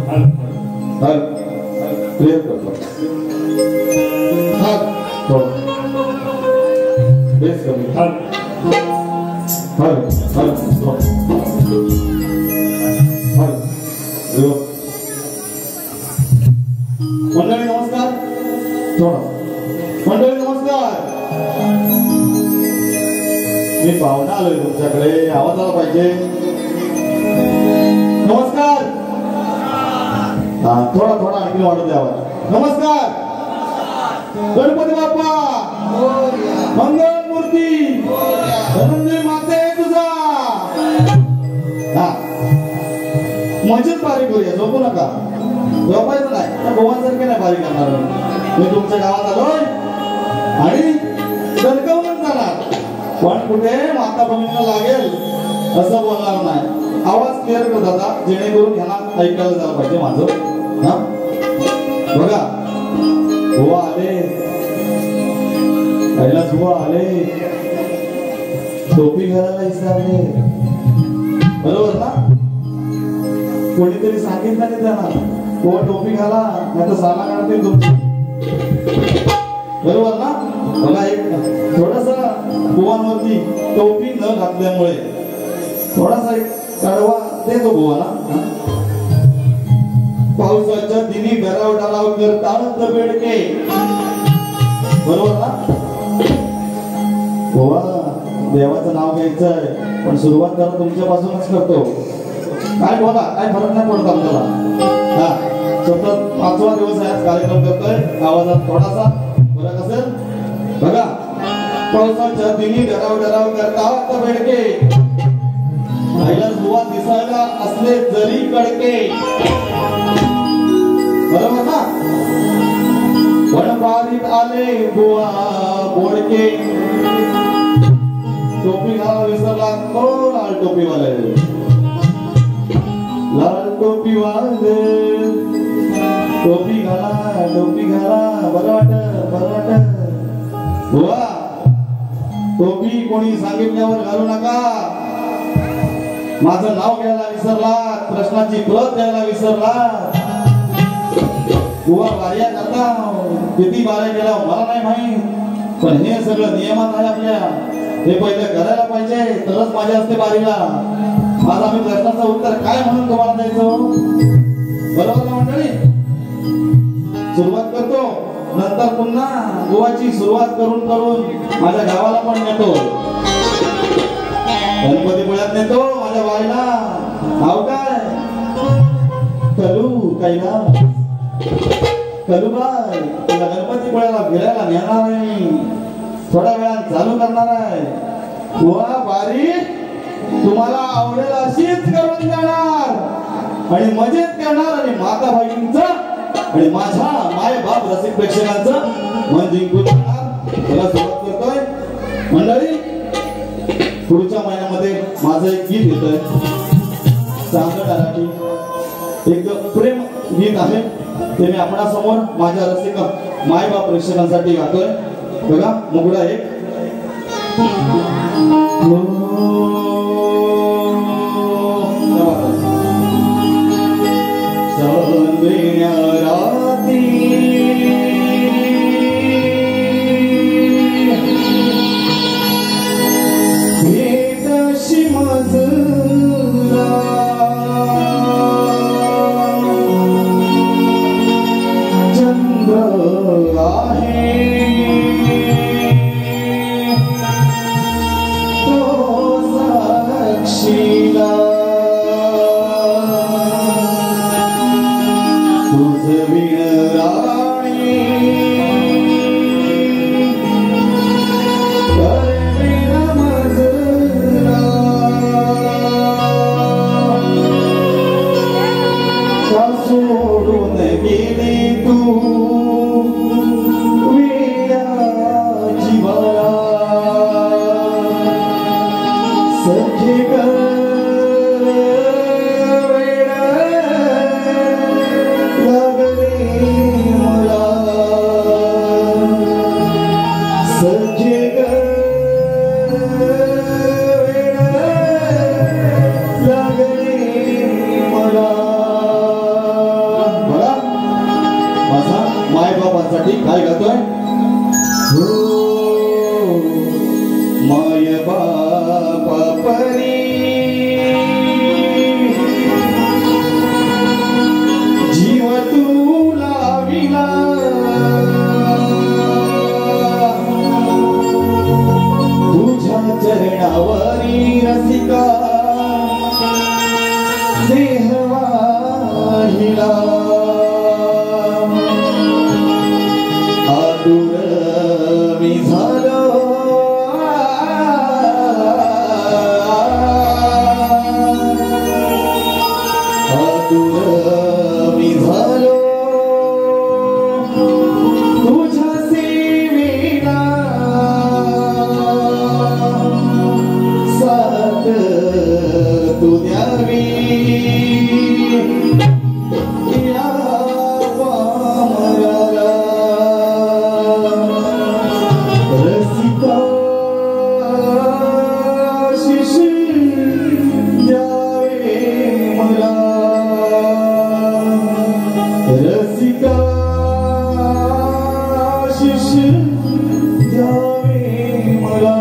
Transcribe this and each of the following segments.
हल क्लियर करतो हल थोडं बेस कमी हल हल हल हल मंडळी नमस्कार थोडं मंडळी नमस्कार मी पाहुणा आलोय तुमच्याकडे आवाज आला पाहिजे नमस्कार थोडा थोडा आणखी वाढत द्यावा नमस्कार गणपती बाप्पा मंगल मूर्ती धनंजय माते तुझा मजेत पारी करूया झोपू नका झोपायचं नाही गोवांसारखे नाही पारी करणार मी तुमच्या गावात आलोय आणि सरकवूनच जाणार पण कुठे माता भगिनीला लागेल असं बोलणार नाही आवाज क्लिअर कर दादा जेणेकरून ह्यांना ऐकायला झालं पाहिजे माझं बघा बुवा आले कैलास बुवा आले टोपी घालायला विसरले बरोबर ना कोणीतरी सांगितलं नाही त्यांना हो टोपी घाला नाही तर साला काढते तुमची बरोबर ना बघा एक थोडासा बुवांवरती टोपी न घातल्यामुळे थोडासा एक कडवा देतो बुवाला पावसाच्या दिनी डराव डराव करतात बेडके बरोबर ना बुवा देवाचं नाव घ्यायचंय पण सुरुवात जरा तुमच्यापासूनच करतो काय बोला काय फरक नाही पडत आपल्याला हा सतत 5वा दिवस आहे कार्यक्रम करतोय आवाजात थोडासा फरक असेल बघा पावसाच्या दिनी डराव डराव करतात बेडके कैलास बुवा दिसायला असले जरी कडके बरोबर ना वनबारीत आले बुवा बोडके टोपी घाला विसरला कोण लाल टोपी वाले लाल टोपी वाले टोपी घाला बरं वाटत बुवा टोपी कोणी सांगितल्यावर घालू नका माझं नाव घ्यायला विसरला प्रश्नाची प्रत द्यायला विसरला बुवा बाऱ्या करता किती बाऱ्या केला मला नाही माहित पण हे सगळं नियमात आहे आपल्या हे पहिले करायला पाहिजे तरच माझ्या असते बारीला माझा मी प्रश्नाचं उत्तर काय म्हणून तुम्हाला द्यायचं बरोबर ना मंडळी सुरुवात करतो नंतर पुन्हा बुवाची सुरुवात करून माझ्या गावाला पण नेतो गणपतीपुळ्यात नेतो माझ्या बाईला नाव काय कलू कैलास कलूबाई तुला गणपतीपुळ्याला फिरायला नेणार आहे थोड्या वेळात चालू करणार आहे बुवा बारी तुम्हाला आवडेल अशीच करून देणार आणि मजेत करणार आणि माता भगिनींचं आणि माझ्या माय बाप रसिक प्रेक्षकांचं मन जिंकून देणार त्याला सुरुवात करतोय मंडळी पुढच्या महिन्यामध्ये माझं एक गीत येतंय चांगलं मराठी एक प्रेम गीत आहे ते मी आपणासमोर माझ्या रसिक माय बाप प्रेक्षकांसाठी गातोय बघा मुगडा एक तुमच्यासाठी काय गातोय? माय बापा परी जीव तुला विला तुझ्या चरणावरी रसिका देह वाहिला आतुर मी झालो तुझ्या सेवेला साथ तू द्यावी या पामराला रसिका शिशी द्यावे मला रसिका शिशी द्यावे मला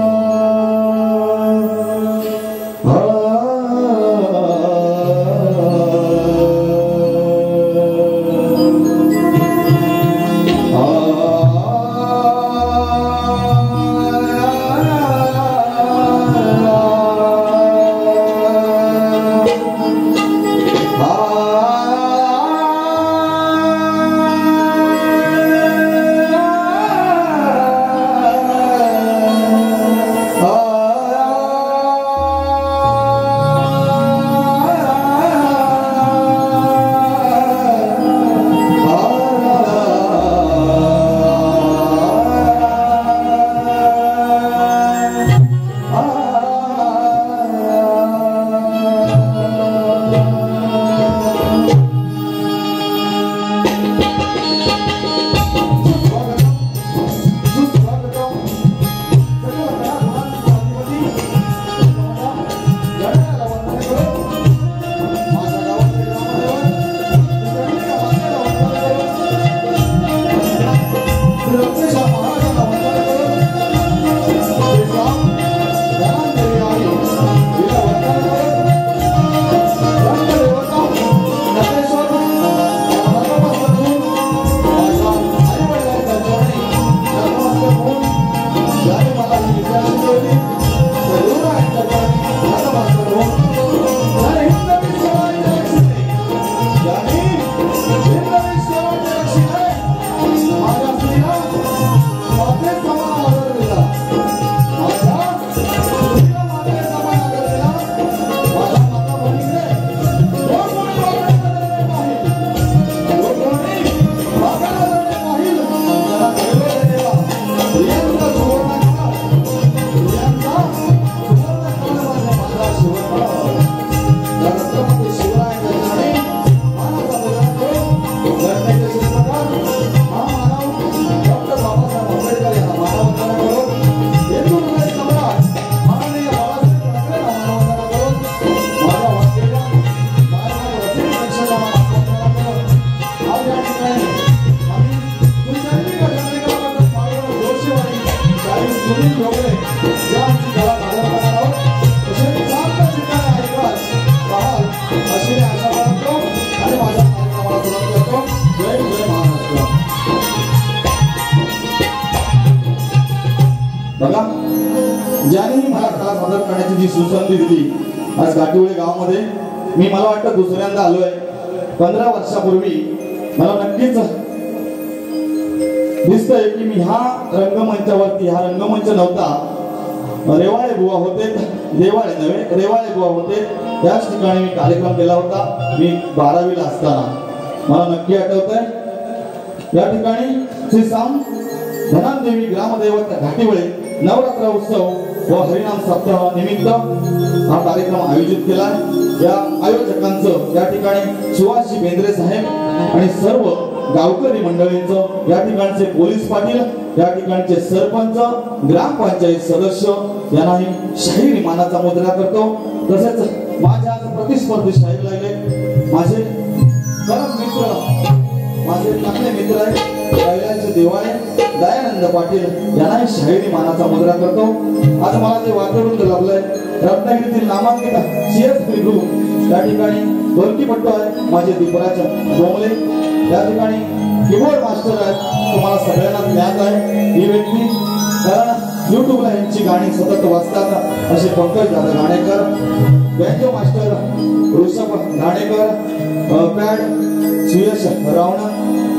ज्याने मला कला सादर करण्याची जी सुसंधी दिली आज घाटिवळे गावामध्ये मी मला वाटतं दुसऱ्यांदा आलोय 15 वर्षापूर्वी मला नक्कीच दिसतंय की मी ह्या रंगमंचावरती हा रंगमंच नव्हता रेवाळे बुवा होते देवाळे नव्हे रेवाळे बुवा होते त्याच ठिकाणी मी कार्यक्रम केला होता मी 12वी ला असताना मला नक्की आठवतंय या ठिकाणी श्री साम धनादेवी ग्रामदैवत घाटिवळे नवरात्र उत्सव व हरिनाम सप्ताह निमित्त हा कार्यक्रम आयोजित केला या आयोजकांचं या ठिकाणी सुभाषजी बेंद्रे साहेब आणि सर्व गावकरी मंडळींचं या ठिकाणचे पोलीस पाटील या ठिकाणचे सरपंच ग्रामपंचायत सदस्य यांनाही शाहीर मानाचा मुद्रा करतो तसेच माझ्या प्रतिस्पर्धी शाहीर लागले माझे परम मित्र माझे चांगले मित्र आहेत देवाळे दयानंद पाटील यांना शाहिरी मानाचा मुजरा करतो। आज मला जे वातावरण लाभलंय रत्नागिरीतील नामांकित CS ग्रुप या ठिकाणी ढोलकीपट्टू आहे माझे दीपराज डोंगले, या ठिकाणी कीबोर्ड मास्टर आहेत। तुम्हाला सगळ्यांना ज्ञात आहे ही व्यक्ती, कारण YouTubeला यांची गाणी सतत वाजतात असे पंकज दादा Ganekar, banjo master Rishabh Ganekar, pad Suyash Ravan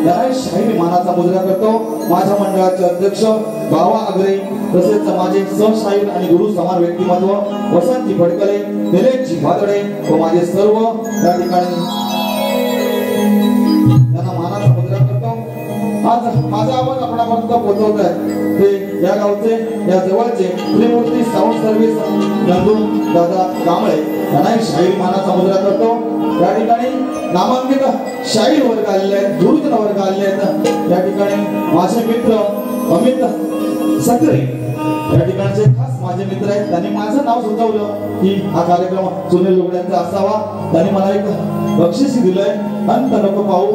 याला शाहिरी मानाचा मुजरा करतो। माझ्या मंडळाचे अध्यक्ष बावा आगरे, तसेच माझे सहशाहीर आणि गुरु समान व्यक्तिमत्व वसंतजी फडकले, निलेशजी भादडे व माझे सर्व या ठिकाणी त्यांना मानाचा मुजरा करतो। आज माझा आवाज आपणापर्यंत पोहोचवत आहे ते या गावचे या जवळचे त्रिमूर्ती साऊंड सर्व्हिस नंदू दादा कांबळे यांना शाहिरी मानाचा मुजरा करतो। या ठिकाणी नामांकित शाहीर वर्ग आलेले आहेत, गुरुजन वर्ग आलेले आहेत। या ठिकाणी माझे मित्र अमित सकरे या ठिकाणचे खास माझे मित्र आहेत, त्यांनी माझं नाव सुचवलं की हा कार्यक्रम सुनील लुगड्यांचा असावा। त्यांनी मला एक बक्षीस दिलंय, अंत नको पाहू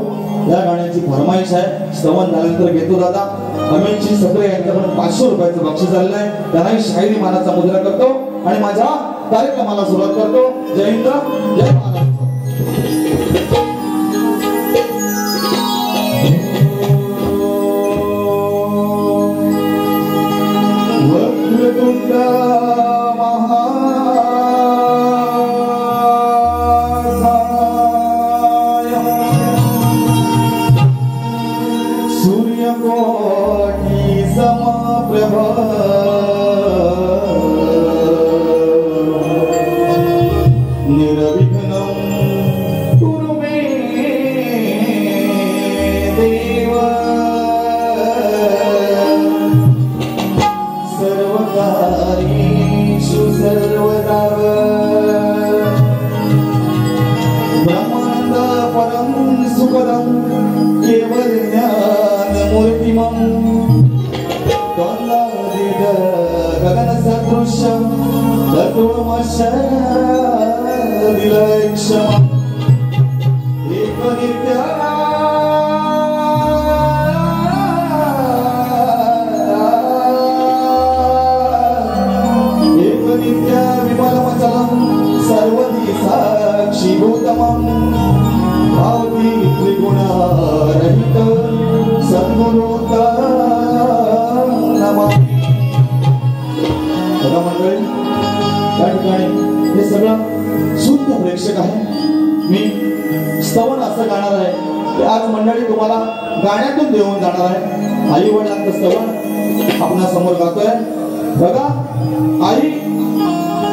या गाण्याची फरमाईश आहे, श्रवण झाल्यानंतर घेतो दादा। अमितजी सकरे यांच्याकडून 500 रुपयाचं बक्षीस आलेलं आहे, त्यांनाही शाहिरी मानाचा मुजरा करतो आणि माझ्या कार्यक्रमाला सुरुवात करतो। जय हिंद जय महाराष्ट्र। वक्रतुंड सूर्यकोटि समप्रभ निर्विघ्नं कुरु मे देव सर्वकार्येषु सर्वदा ब्रह्मानंद परं सुखदं केवल ज्ञानमूर्तिमं त्वन्नादित गगनसदृशं तत्त्वमशदिलक्षमम् एकनित्या एकनित्या विमलमचलं सर्वदी साक्षीभूतमं भावती त्रिगुणरहित सद्गुरुता नमामि। बघा मंडळी, त्या ठिकाणी हे सगळं शुद्ध प्रेक्षक आहे। मी स्तवन असं गाणार आहे की आज मंडळी तुम्हाला गाण्यातून देऊन जाणार आहे। आई वडिलांचं स्तवन आपल्या समोर गातोय। बघा, आई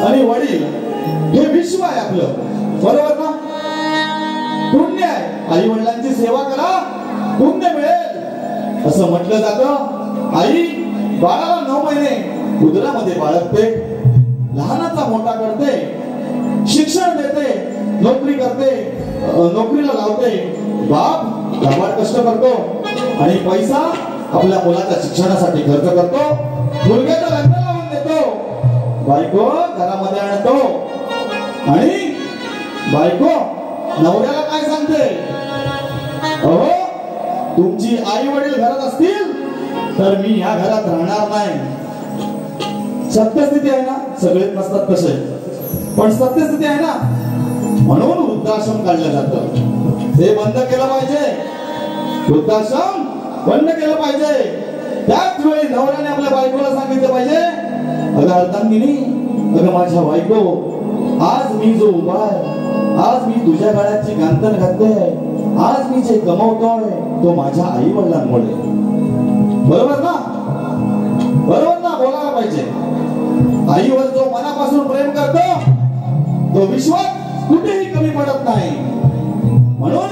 आणि वडील हे विश्व आहे आपलं, बरोबर ना? पुण्य आहे, आई वडिलांची सेवा करा पुण्य मिळेल असं म्हटलं जातं। आई बाळाला 9 महिने उदरामध्ये बाळगते, लहानाचा मोठा करते, शिक्षण देते, नोकरी करते, नोकरीला लावते। बाप लबाड कष्ट करतो आणि पैसा आपल्या मुलाच्या शिक्षणासाठी खर्च करतो, मुलग्याचं लग्न लावून देतो, बायको घरामध्ये आणतो आणि बायको नवऱ्याला काय सांगते? अहो, तुमची आई वडील घरात असतील तर मी या घरात राहणार नाही। सत्यस्थिती आहे ना, सगळेच नसतात तसे, पण सत्यस्थिती आहे ना, म्हणून वृद्धाश्रम काढलं जातं। ते बंद केलं पाहिजे, वृद्धाश्रम बंद केलं पाहिजे। त्याच वेळी नवऱ्याने आपल्या बायकोला सांगितलं पाहिजे, अगं अर्धांगिनी, अगं माझ्या बायको, आज मी जो उभा आहे, आज मी तुझ्या गळ्याची गांथन घातले, आज मी जे कमवतोय तो माझ्या आई वडिलांमुळे। बरोबर ना? बरोबर ना? बोलायला पाहिजे। आईवर जो मनापासून प्रेम करतो तो विश्वात कुठेही कमी पडत नाही। म्हणून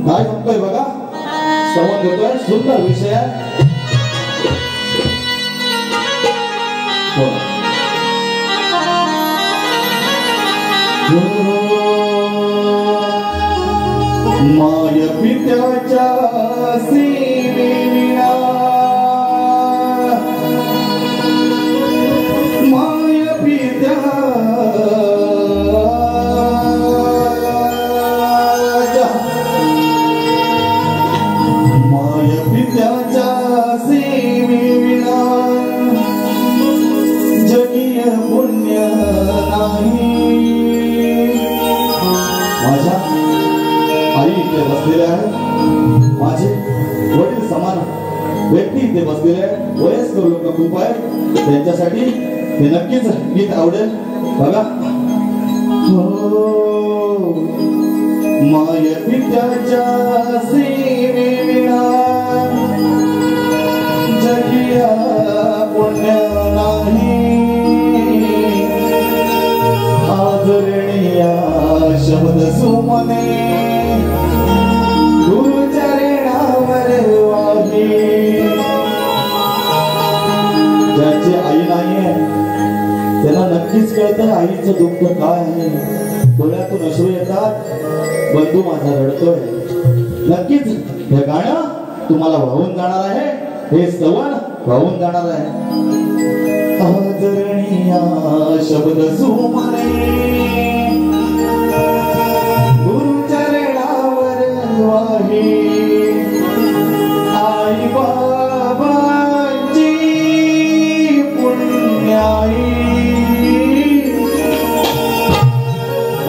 काय म्हणतोय बघा, संवाद देतोय, सुंदर विषय आहे। माय पित्याच्या सीमेविना, माय पित्याच्या, माय पित्याच्या माझे वडील समान व्यक्ती इथे बसलेले वयस्कर लोक खूप आहेत त्यांच्यासाठी हे नक्कीच गीत आवडेल बघा. हो माय पित्याच्या श्रीवीणा जगिया पुण्य नाही आदरणीया शब्द सुमने गुरुचरणावर वाही. ज्याची आई नाहीये त्यांना नक्कीच कळतं आईचं दुःख काय आहे. डोळ्यातून अश्रू येतात. बंधू माझा रडतोय. नक्कीच हे गाणं तुम्हाला वाहून जाणार आहे. हे स्तवन वाहून जाणार आहे. आदरणीया शब्द सुमने गुरुचरणावर वाही आई बाबांची पुण्याई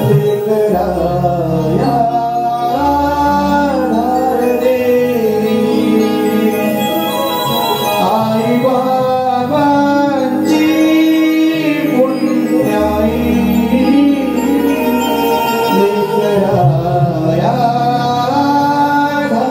लेकराया धारणे आई बाबांची पुण्याई लेकराया धारणे.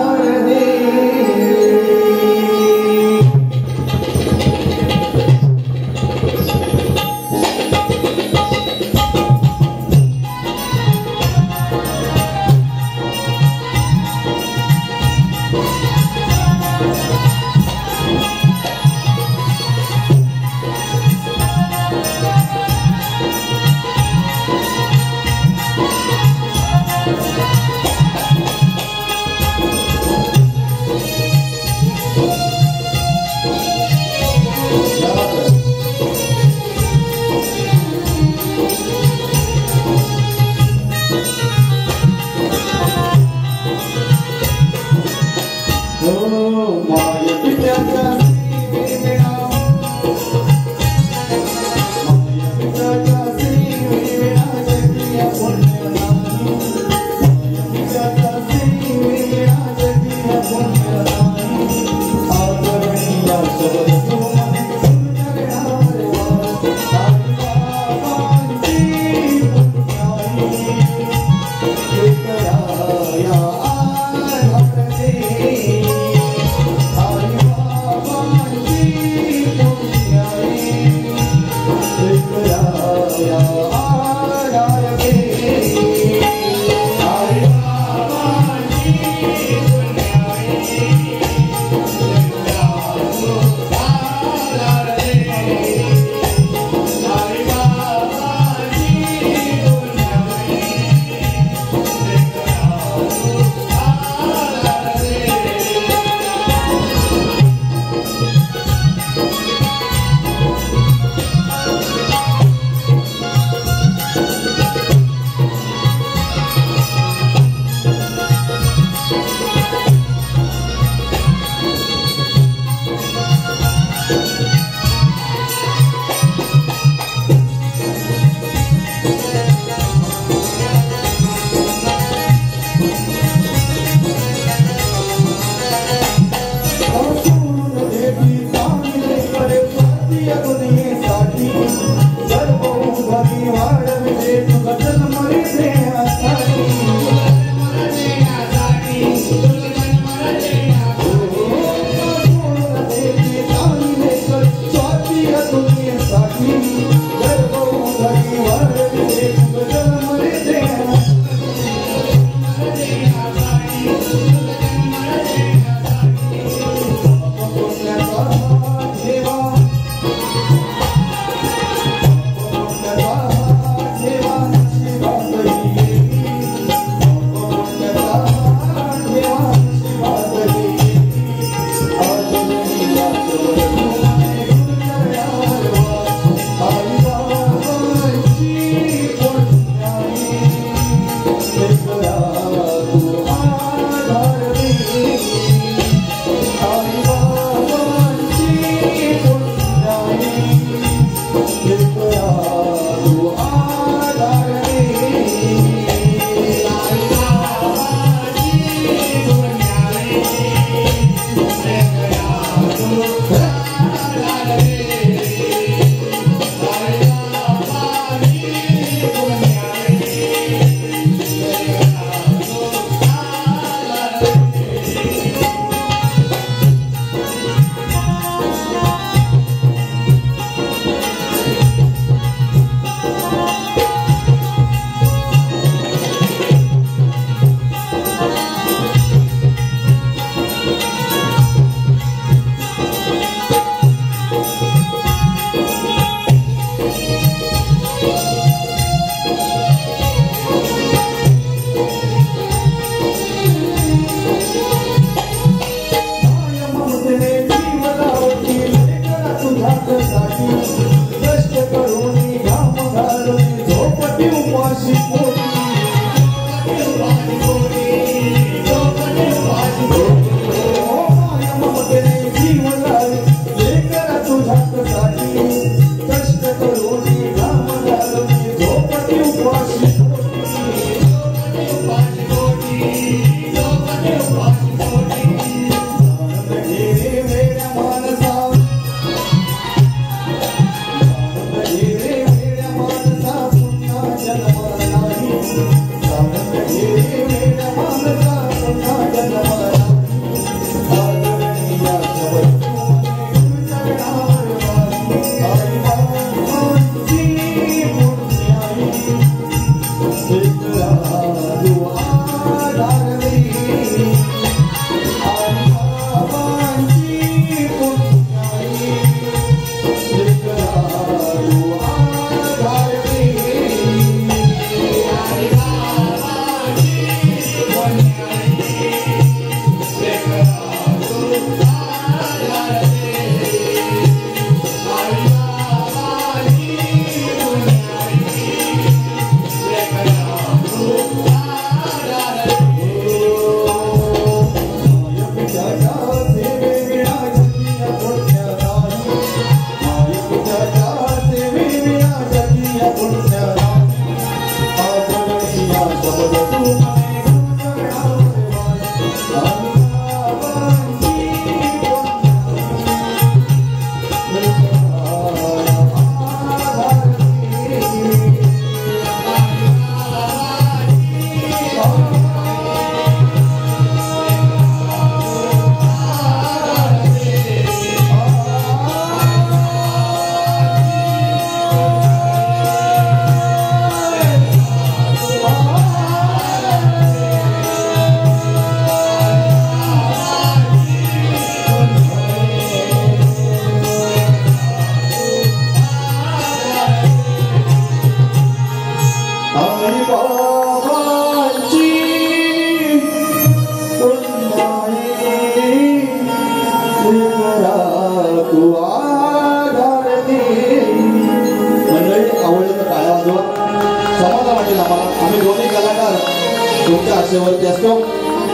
तुमच्या आशेवरती असतो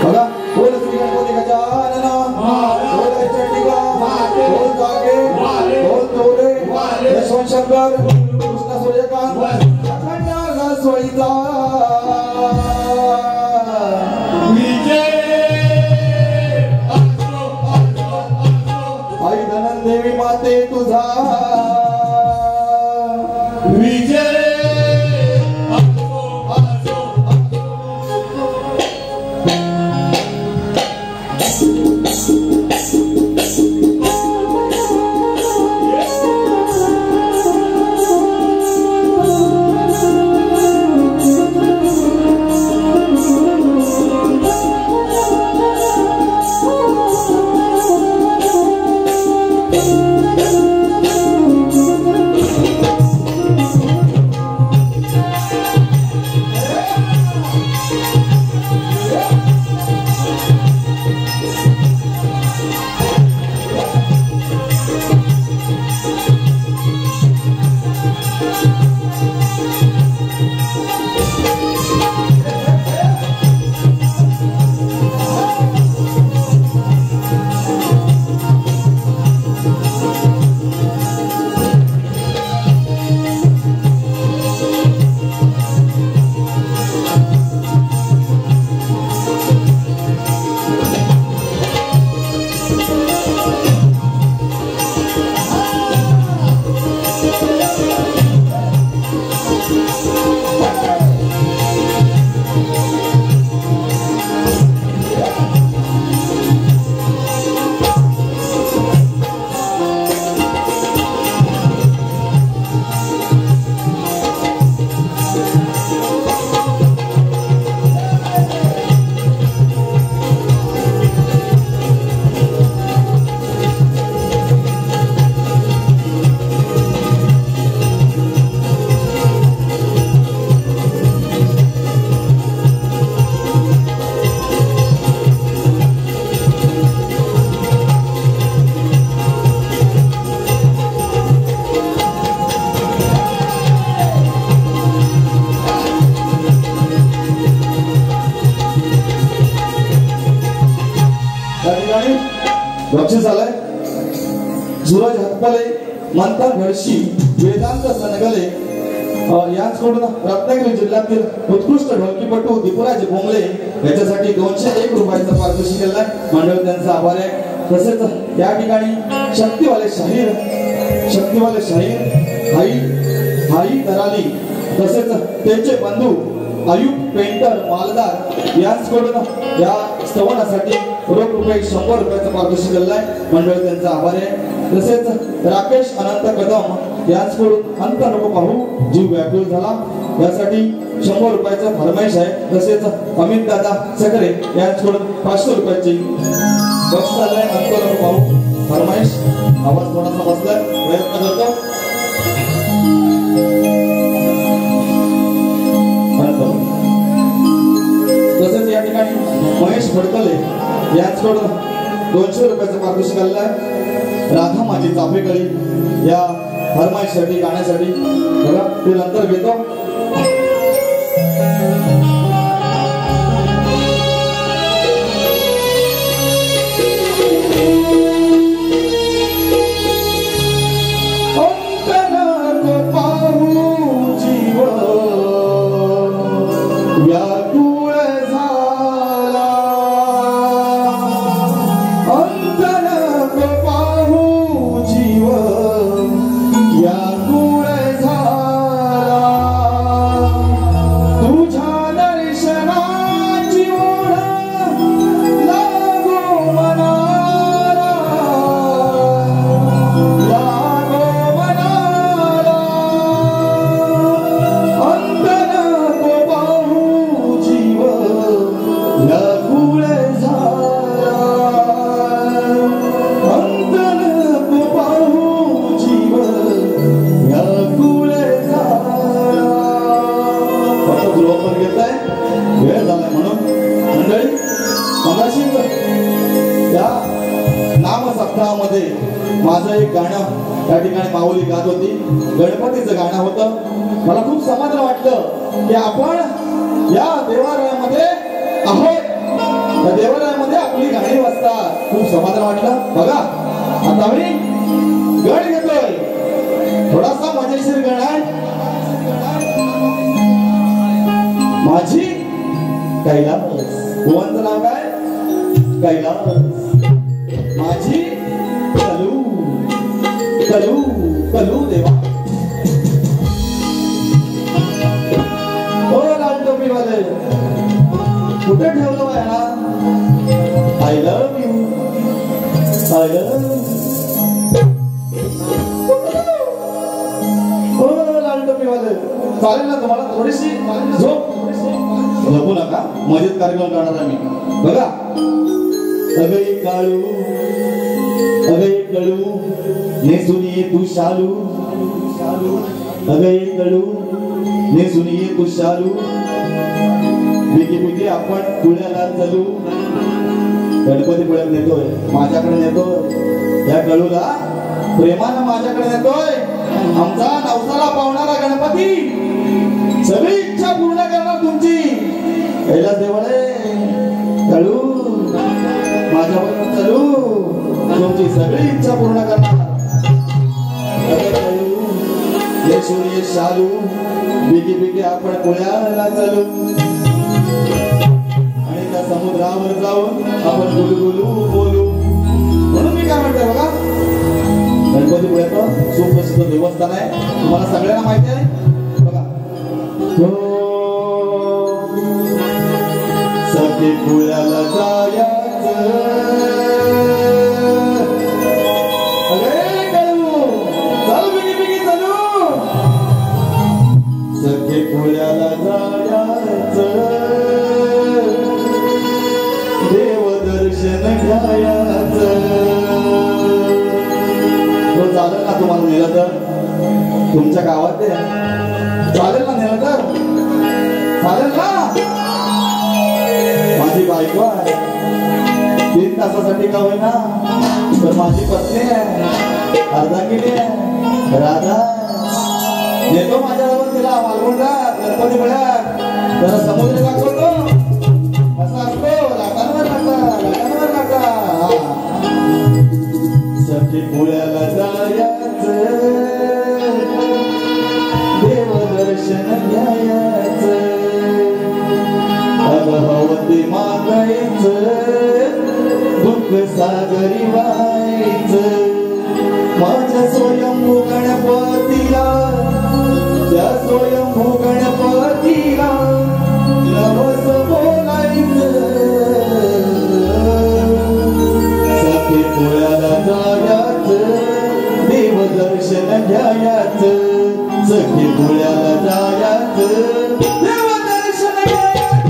बघा. बोल श्री गणपती गजानन, बोल चंडिका, बोल काके, बोल तोरे, यशवंत शंकर, कृष्ण सूर्यकांत, अखंड रसोईचा विजय. आई धनंदेवी माते तुझा विजय. त्या ठिकाणी बक्षीस आलंय सूरज हत्पले, मंथन घडशी, वेदांत सनगले यांच्याकडून रत्नागिरी जिल्ह्यातील उत्कृष्ट ढोलकीपटू दीपुराज भोंगले याच्यासाठी 201 रुपयाचं पारितोषिक केलंय. मंडळ त्यांचा आभार आहे. तसेच या ठिकाणी शक्तिवाले शाहीर हाई दराली तसेच त्यांचे बंधू आयुब पेंटर मालदार यांच्याकडून या स्तवनासाठी रोख रुपये 100 रुपयाचं पारितोषिक केलंय. मंडळ त्यांचा आभार आहे. तसेच राकेश अनंत कदम यांच्याकडून अंत नको पाहू जीव व्याकुळ झाला यासाठी 100 रुपयाचं फरमाईश आहे. तसेच अमित दादा सकरे यांच्याकडून 500 रुपयाची बक्षीस आलंय. अंत नको पाहू फरमाईश. आवाज थोडासा बसलाय, प्रयत्न करतो. तसेच या ठिकाणी महेश फडकले यांच्याकडून 200 रुपयाचं पारितोषिक आलंय. राधा माझी चाफेकळी या फरमाईसाठी गाण्यासाठी बघा ते नंतर घेतो. माझं एक गाणं त्या ठिकाणी माऊली गात होती. गणपतीचं गाणं होतं. मला खूप समाधान वाटलं की आपण या देवालयामध्ये आहोत. त्या देवालयामध्ये आपली गाणी वाजतात. खूप समाधान वाटलं. बघा आता मी गण घेतोय. थोडासा मजेशीर गण आहे. माझी कैलास. कोणाचं नाव काय? कैलास. माझी कलू कलू देवा. ओ लाल टोपी वाले कुठे ठेवलं बाया? I love you. I love. ओ लाल टोपी वाले चालेल ना तुम्हाला थोडीशी झोप? झोपू नका. मजेत कार्यक्रम करणार आम्ही. बघा अगई काळू अगई कळू ने सुनिये तू शालू. अगई कळू ने सुनिये तू शालू. बिकी बिकी आपण पुण्याला चलू. गणपती पुण्यात नेतोय. माझ्याकडे नेतोय. या कळूला प्रेमानं माझ्याकडे नेतोय. आमचा नवसाला पावणारा गणपती सगळी इच्छा पूर्ण करणार तुमची. कैलास देवाने कळू माझ्याबरोबर चलू. तुमची सगळी इच्छा पूर्ण करणार. सूर्य शालू बिकी बिकी आपण पुण्याला चलू. आणि त्या समुद्रावर जाऊन आपण गुलगुलू बोलू. म्हणून मी काय म्हणतोय बघा गणपतीपुळ्याचं सुप्रसिद्ध देवस्थान आहे. तुम्हाला सगळ्यांना माहिती आहे. बघा सखी पुण्याला जायचं. पुण्याला जायचं. देवदर्शन घ्यायचं. चालेल ना तुम्हाला नेलं तर? तुमच्या गावात ते चालेल ना नेलं तर? चालेल ना? माझी बायको आहे. 3 तासासाठी का होईना तर माझी पत्नी आहे. अर्धांगिनी आहे. राधा येतो माझ्याबरोबर तिला मालवणला गणपती पुळ्यात. जरा समुद्र दाखवतो. असा असतो लाटांवर लाटा लाटांवर लाटा. सुख सागरी व्हायचं माझ्या स्वयंभू गणपतीला त्या स्वयंभू गणपतीला नवस बोलायचं सखी पोळ्याला जायचं देवदर्शन घ्यायचं सखी पोळ्याला जायचं देवदर्शन घ्यायचं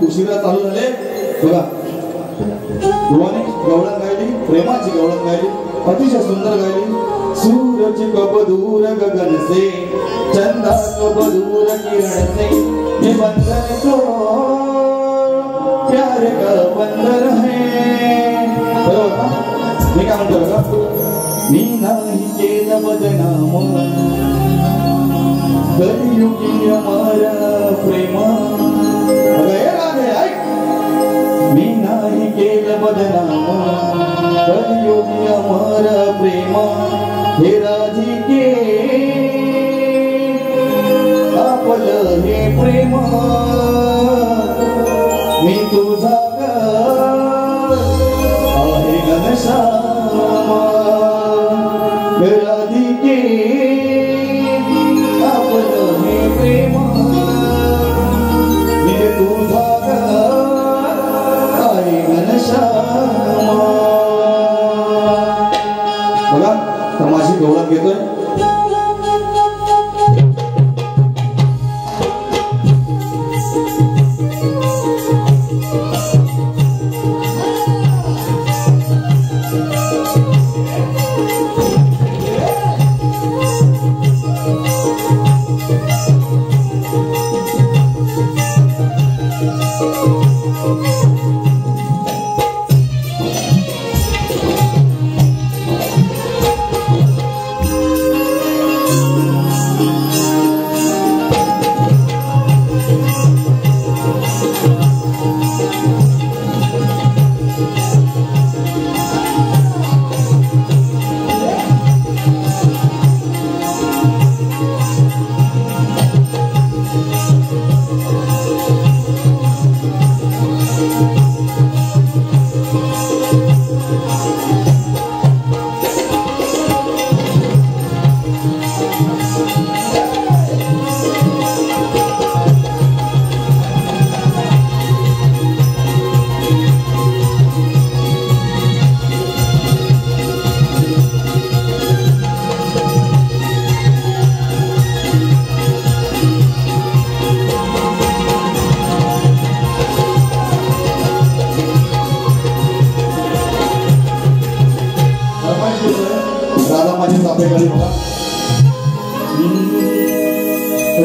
उशिरा चालू झाले बघा रोहाने गवळण गायली प्रेमाची गवळण गायली अतिशय सुंदर गायली सूरज कब दूर गगन से चंदा कब दूर किरण से ये बंधन तो प्यार का बंधन है मी काय म्हणतो बघा मी नाही केलं बदनाम कलियुगी अमर प्रेमा मी नाही केलं बदनाम कलियुगी अमर प्रेम हे राधिके आपलं हे प्रेम मी तुझा आहे घनश्यामा राधिके आपलं हे प्रेम मी तुझा बघा संध्याकाळी बघा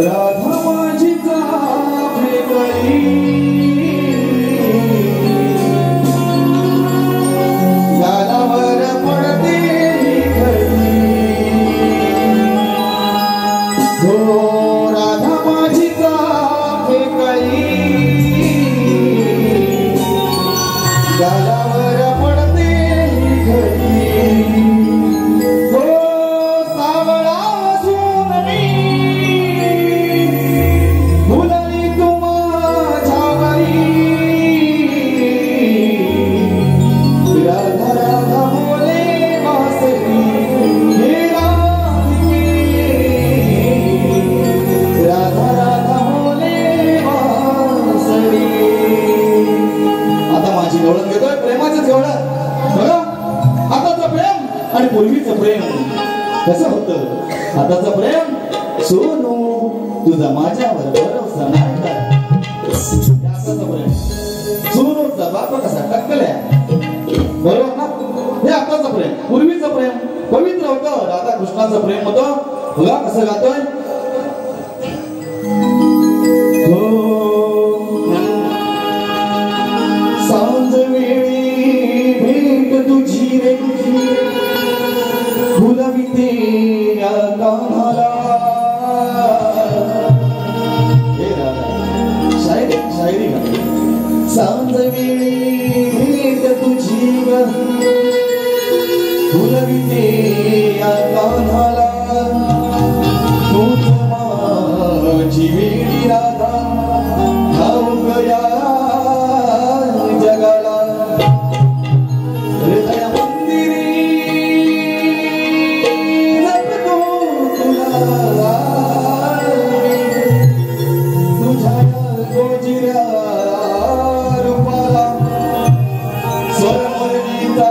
राधा माझीचा फेकली गालावर पडते खडी हो राधा माझीचा फेकली गालावर पडते खडी हो सावळा सोनमी फुलली तुझ्यावरी राधा राधा बोले वासरी हे राधा राधा बोले वासरी. आता माझी गवळण घेतोय प्रेमाचंच गवळण बघा. आताचं प्रेम आणि पूर्वीचं प्रेम कसं होतं. आताचं प्रेम सोनू तुझा माझ्यावर भरोसा नाही का. आताचं प्रेम सोनूचा बाप कसा टक्कल्या बरोबर ना. हे आताचं प्रेम. पूर्वीचं प्रेम पवित्र होतं. राधा कृष्णाचं प्रेम होतं. बघा कसं गातोय. सांज वेळी भेट तुझी रे फुलविते या कान्हाला. हे राधा शायरी शायरी गाते. सांज वेळी भेट तुझी फुलविते या कान्हाला. तूच माझी वेळी राधा ठाऊक या जगाला. हृदय मंदिरी जपतो तुला तुझ्या गोजिऱ्या रूपाला. स्वरमर्गीता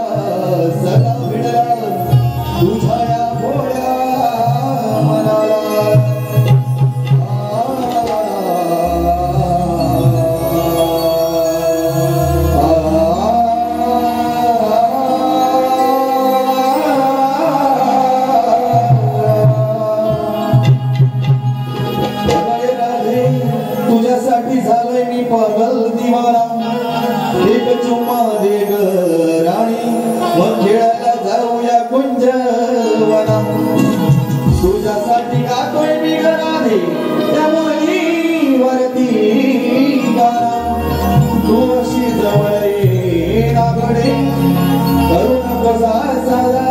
सदा भिडला तुझ्या भोळ्या मनाला. तुझ्यासाठी झालंय मी पागल दिवाना. एक चुम्मा दे ग राणी मग खेळायला जाऊया कुंजवना. तुझ्यासाठी गातोय मी ग राधे त्यामुळे वरती गाना. तू अशी जवळ रे नागडे करू नको सारा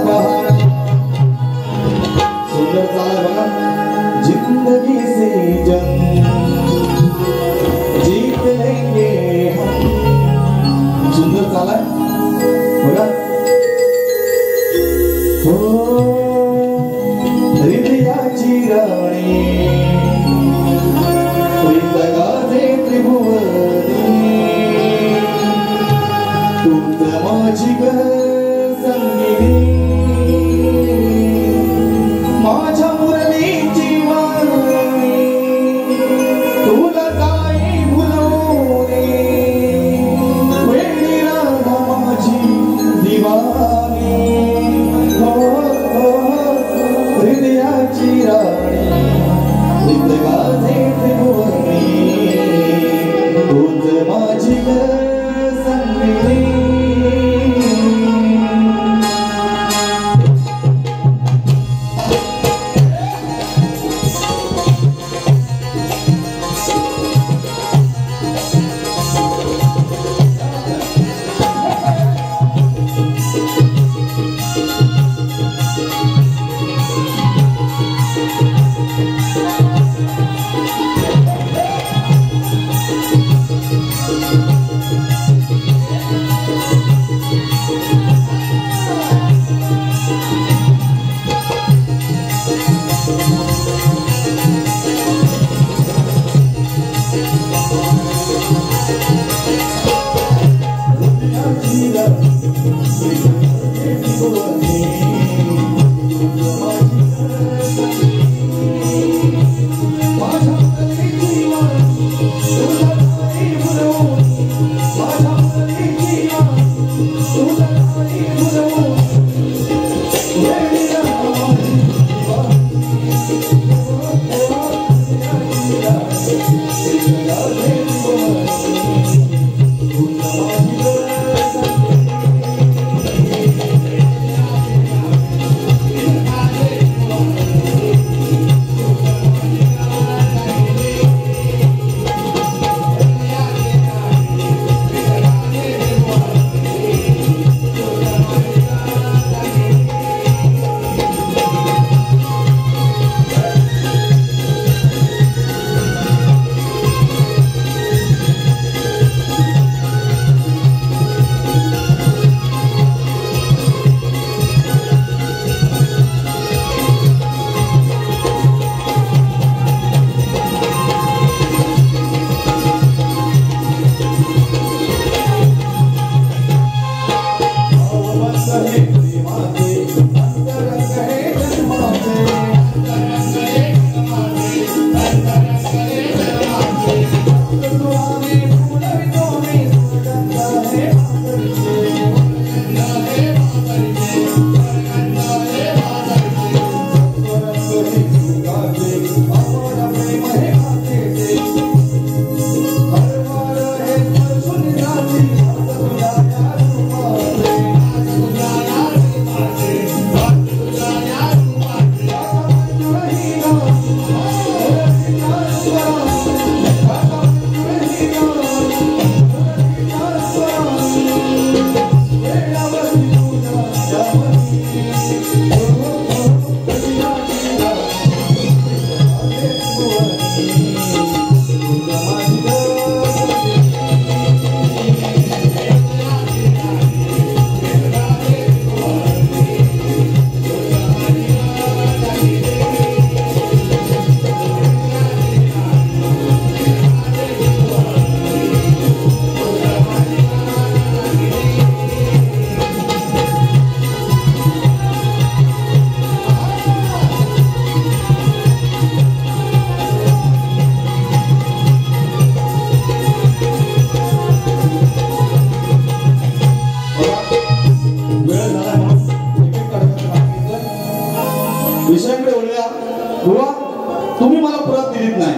बहाना. सुंदर चाल बघा. जिंदगी से जंग जीत लेंगे हम. सुंदर चालाय बघा. हो हृदयाची राणी प्रीत गाजे त्रिभुवनी. तूच माझी ग संगिनी माझ्या मुरलीची वाणी. तुला काही भुलवू नये वेडी राधा माझी दिवाणी. हृदयाची राणी प्रीत गाजे त्रिभुवनी. तूच माझी ग संगिनी. बोलूया बुवा तुम्ही मला परत दिलीत नाही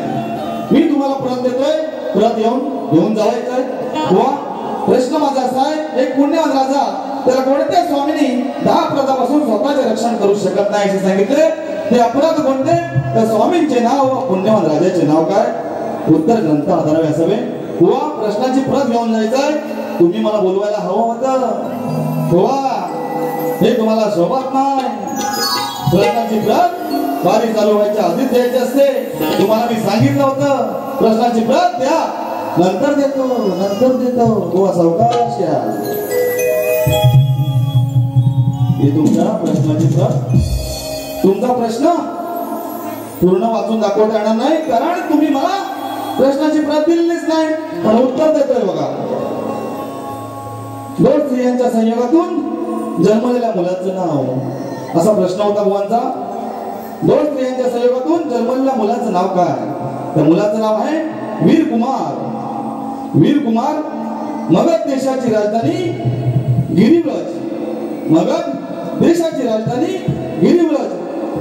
मी तुम्हाला परत देतोय परत घेऊन जावायचंय बुवा प्रश्न माझा असा आहे एक पुण्यवान राजा त्याला कोणत्या स्वामींनी 10 अपराधापासून स्वतःचे रक्षण करू शकत नाही असे सांगितले ते अपराध कोणते त्या स्वामींचे नाव व पुण्यवान राजाचे नाव काय उत्तर ग्रंथ आधारावे असावे बुवा प्रश्नाची प्रत घेऊन जायचंय तुम्ही मला बोलवायला हवं होतं बुवा हे तुम्हाला शोभत नाही प्रश्नाची प्रत बारी चालू व्हायच्या आधीच द्यायची असते तुम्हाला मी सांगितलं होतं प्रश्नाची प्रत द्या नंतर देतो बुवा सावकाश या हे तुमच्या प्रश्नाची प्रत तुमचा प्रश्न पूर्ण वाचून दाखवता येणार नाही कारण तुम्ही मला प्रश्नाची प्रत दिलीच नाही पण उत्तर देतोय बघा 2 स्त्रियांच्या संयोगातून जन्मलेल्या मुलाचं नाव असा प्रश्न होता बुवांचा 2 स्त्रियांच्या संयोगातून जन्मलेल्या मुलाचं नाव काय त्या मुलाचं नाव आहे वीर कुमार मगध देशाची राजधानी गिरिव्रज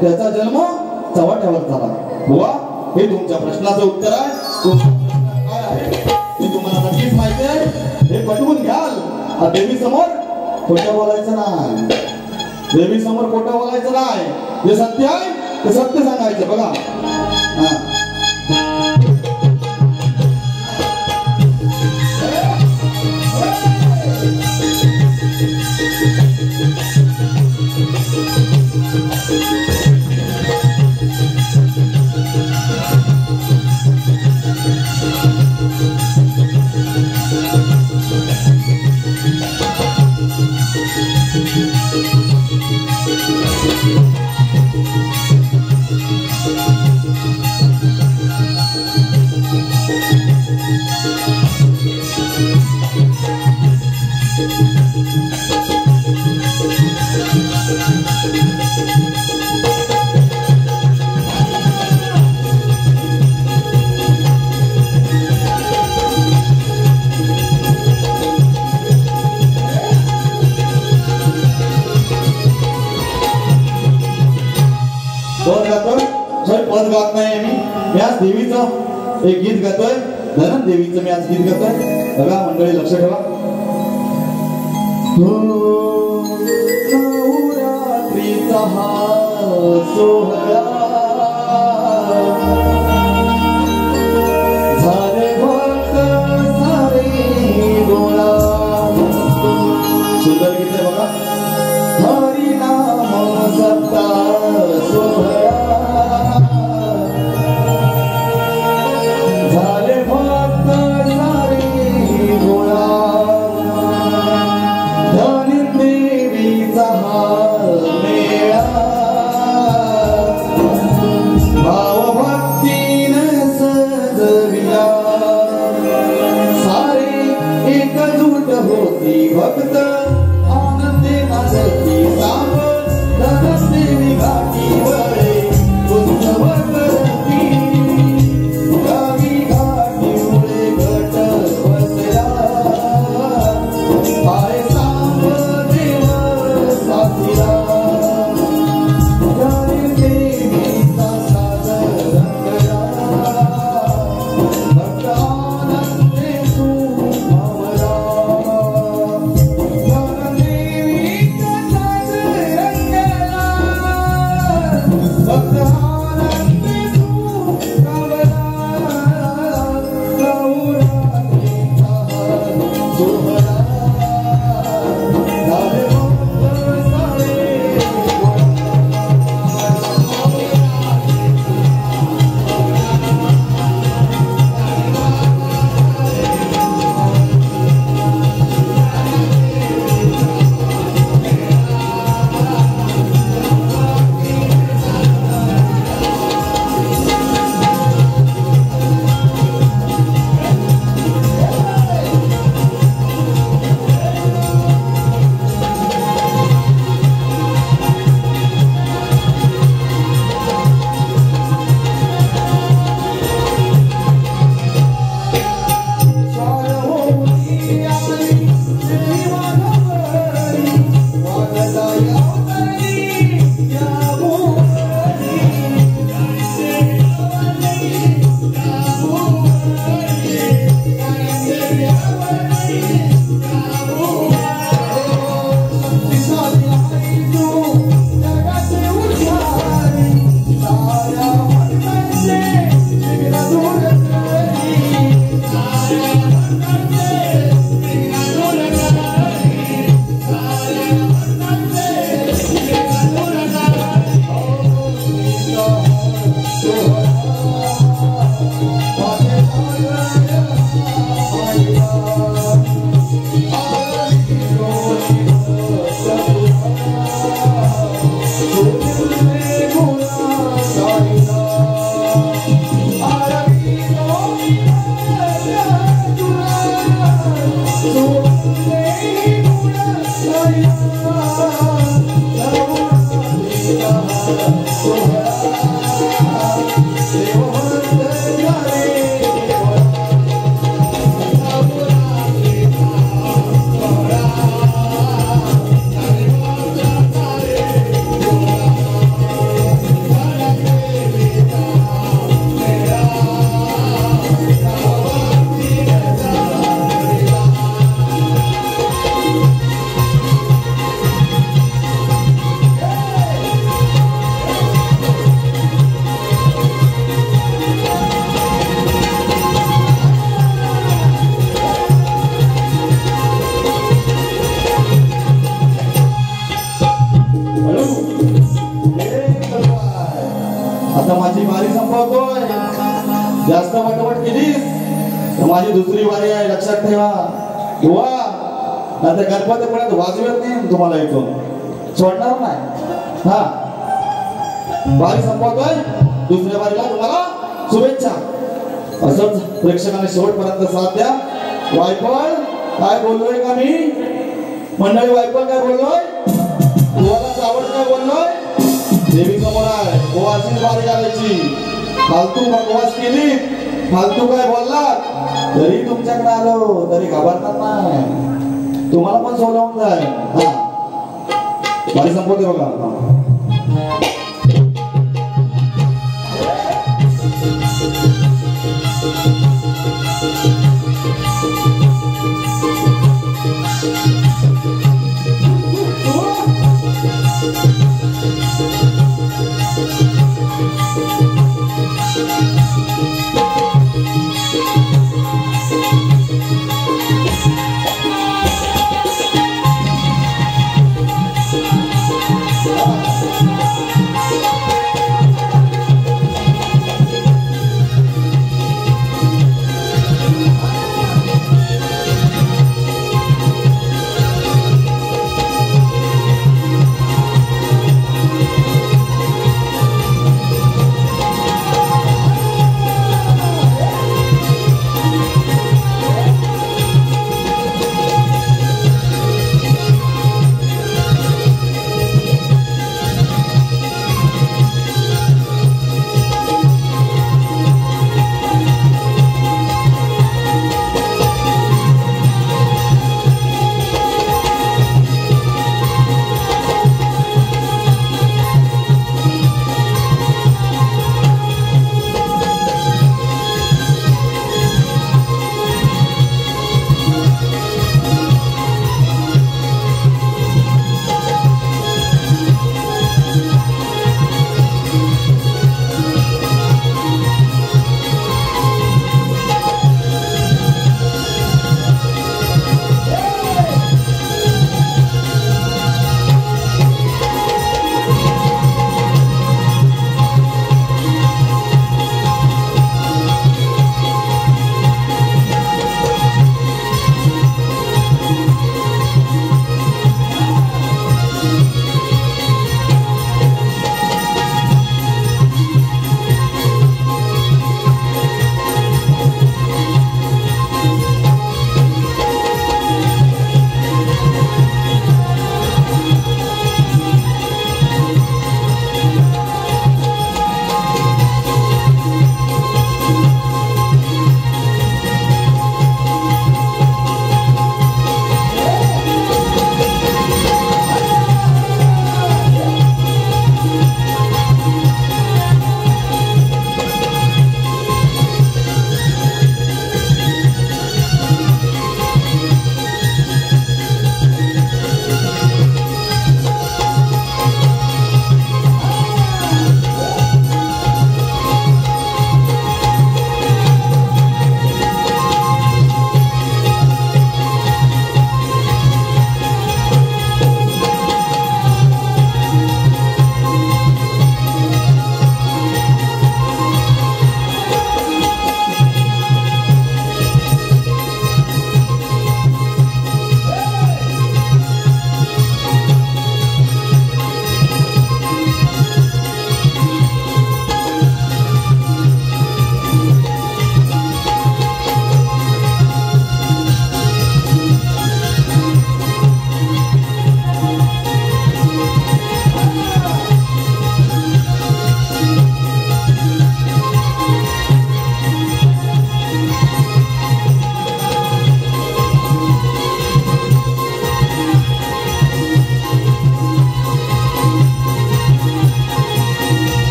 त्याचा जन्म चव्हाट्यावर झाला बुवा हे तुमच्या प्रश्नाचं उत्तर आहे काय आहे हे तुम्हाला नक्कीच माहिती आहे हे पटवून घ्याल देवी समोर खोटं बोलायचं नाही जे सत्य आहे ते सत्य सांगायचं बघा पद गात नाही मी आज देवीचं एक गीत गातोय धनन देवीचं मी आज गीत गातोय बघा मंडळी लक्ष ठेवा नवरात्रीचा हा सोहळा झाले भक्त सारे गोळा सुंदर गीत आहे बघा हरी नाम सप्ता सोहळा जास्त वटवट केलीस तर माझी दुसरी वारी आहे, लक्षात ठेवा. किंवा नंतर गणपतीपुळ्यात वाजवत नाही तुम्हाला इथून सोडणार नाही. हा, वारी संपवतोय, दुसऱ्या वारीला तुम्हाला शुभेच्छा. असंच प्रेक्षकांनी शेवटपर्यंत साथ द्या. वायफळ काय बोललोय का मी मंडळी? वायफळ काय बोललोय? तुम्हाला आवड काय बोललोय? देवी समोर आहे, गोवाची वारी घालायची. फालतू बकवास केली, फालतू काय बोललात तरी तुमच्याकडे आलो तरी घाबरणार नाही, तुम्हाला पण सोडवून जाईल. हा, वारी संपवते बघा.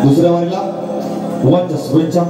दुसऱ्या वारीला तुम्हाला शुभेच्छा.